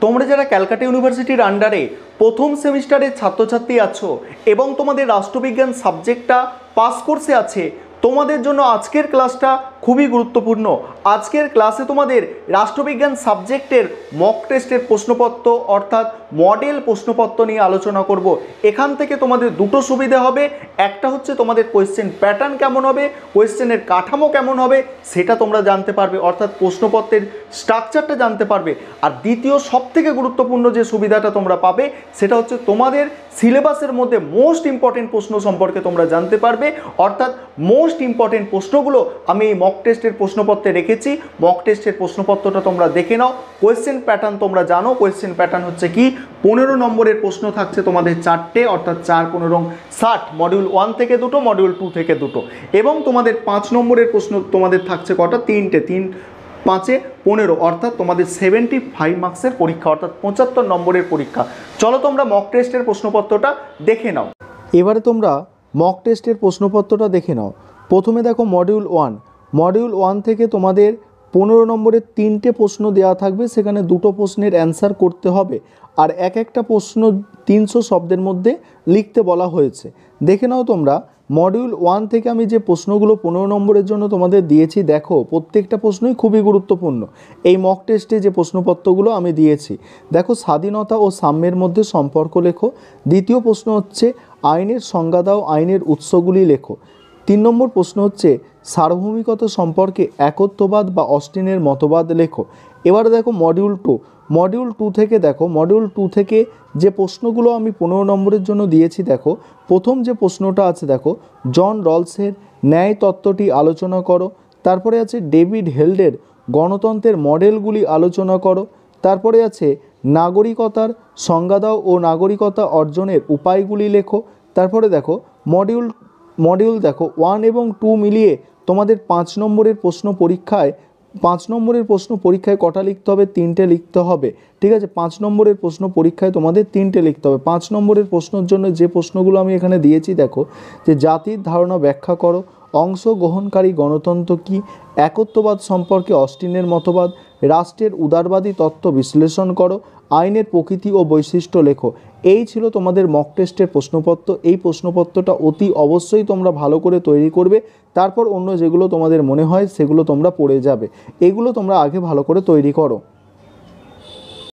তোমরা যারা ক্যালকাটা ইউনিভার্সিটির আন্ডারে প্রথম সেমিস্টারের ছাত্রছাত্রী আছো এবং তোমাদের রাষ্ট্রবিজ্ঞান সাবজেক্টটা পাস কোর্সে আছে, তোমাদের জন্য আজকের ক্লাসটা খুবই গুরুত্বপূর্ণ। আজকের ক্লাসে তোমাদের রাষ্ট্রবিজ্ঞান সাবজেক্টের মক টেস্টের প্রশ্নপত্র অর্থাৎ মডেল প্রশ্নপত্র নিয়ে আলোচনা করব। এখান থেকে তোমাদের দুটো সুবিধা হবে, একটা হচ্ছে তোমাদের কোয়েশ্চেন প্যাটার্ন কেমন হবে, কোয়েশ্চেনের কাঠামো কেমন হবে সেটা তোমরা জানতে পারবে, অর্থাৎ প্রশ্নপত্রের স্ট্রাকচারটা জানতে পারবে। আর দ্বিতীয় সবথেকে গুরুত্বপূর্ণ যে সুবিধাটা তোমরা পাবে সেটা হচ্ছে তোমাদের সিলেবাসের মধ্যে মোস্ট ইম্পর্টেন্ট প্রশ্ন সম্পর্কে তোমরা জানতে পারবে, অর্থাৎ মোস্ট ইম্পর্টেন্ট প্রশ্নগুলো আমি এই মক টেস্টের প্রশ্নপত্রে রেখেছি। মক টেস্টের প্রশ্নপত্রটা তোমরা দেখে নাও। কোয়েশ্চেন প্যাটার্ন তোমরা জানো, কোয়েশ্চেন প্যাটার্ন হচ্ছে কি 15 নম্বরের প্রশ্ন থাকছে তোমাদের 4টে, অর্থাৎ 4 15 60, মডিউল 1 থেকে দুটো, মডিউল 2 থেকে দুটো, এবং তোমাদের 5 নম্বরের প্রশ্ন তোমাদের থাকছে কটা, 3টে, 3 5 15, অর্থাৎ তোমাদের 75 মার্কসের পরীক্ষা, অর্থাৎ 75 নম্বরের পরীক্ষা। চলো তোমরা মক টেস্টের প্রশ্নপত্রটা দেখে নাও। এবারে তোমরা মক টেস্টের প্রশ্নপত্রটা দেখে নাও। প্রথমে দেখো মডিউল 1 থেকে তোমাদের 15 নম্বরের 3টে প্রশ্ন দেওয়া থাকবে, সেখানে দুটো প্রশ্নের অ্যান্সার করতে হবে, আর একটা প্রশ্ন 300 শব্দের মধ্যে লিখতে বলা হয়েছে। দেখে নাও তোমরা মডিউল 1 থেকে আমি যে প্রশ্নগুলো 15 নম্বরের জন্য তোমাদের দিয়েছি, দেখো প্রত্যেকটা প্রশ্নই খুবই গুরুত্বপূর্ণ। এই মক টেস্টে যে প্রশ্নপত্রগুলো আমি দিয়েছি, দেখো স্বাধীনতা ও সাম্যের মধ্যে সম্পর্ক লেখো। দ্বিতীয় প্রশ্ন হচ্ছে আইনের সংজ্ঞা দাও, আইনের উৎসগুলি লেখো। 3 নম্বর প্রশ্ন হচ্ছে সার্বভৌমিকতা সম্পর্কে একত্ববাদ বা অস্টিনের মতবাদ লেখো। এবারে দেখো মডিউল 2 থেকে দেখো মডিউল 2 থেকে যে প্রশ্নগুলো আমি 15 নম্বরের জন্য দিয়েছি, দেখো প্রথম যে প্রশ্নটা আছে, দেখো জন রলসের ন্যায় তত্ত্বটি আলোচনা করো। তারপরে আছে ডেভিড হেল্ডের গণতন্ত্রের মডেলগুলি আলোচনা করো। তারপরে আছে নাগরিকতার সংজ্ঞা দাও ও নাগরিকতা অর্জনের উপায়গুলি লেখো। তারপরে দেখো মডিউল দেখো 1 এবং 2 মিলিয়ে তোমাদের 5 নম্বরের প্রশ্ন পরীক্ষায় কটা লিখতে হবে, 3টে লিখতে হবে। ঠিক আছে, 5 নম্বরের প্রশ্ন পরীক্ষায় তোমাদের 3টে লিখতে হবে। 5 নম্বরের প্রশ্নের জন্য যে প্রশ্নগুলো আমি এখানে দিয়েছি, দেখো যে জাতির ধারণা ব্যাখ্যা করো, অংশগ্রহণকারী গণতন্ত্র কী, একত্ববাদ সম্পর্কে অস্টিনের মতবাদ, রাষ্ট্রের উদারবাদী তত্ত্ব বিশ্লেষণ করো, আইনের প্রকৃতি ও বৈশিষ্ট্য লেখো। এই ছিল তোমাদের মক টেস্টের প্রশ্নপত্র। এই প্রশ্নপত্রটা অতি অবশ্যই তোমরা ভালো করে তৈরি করবে, তারপর অন্য যেগুলো তোমাদের মনে হয় সেগুলো তোমরা পড়ে যাবে। এগুলো তোমরা আগে ভালো করে তৈরি করো।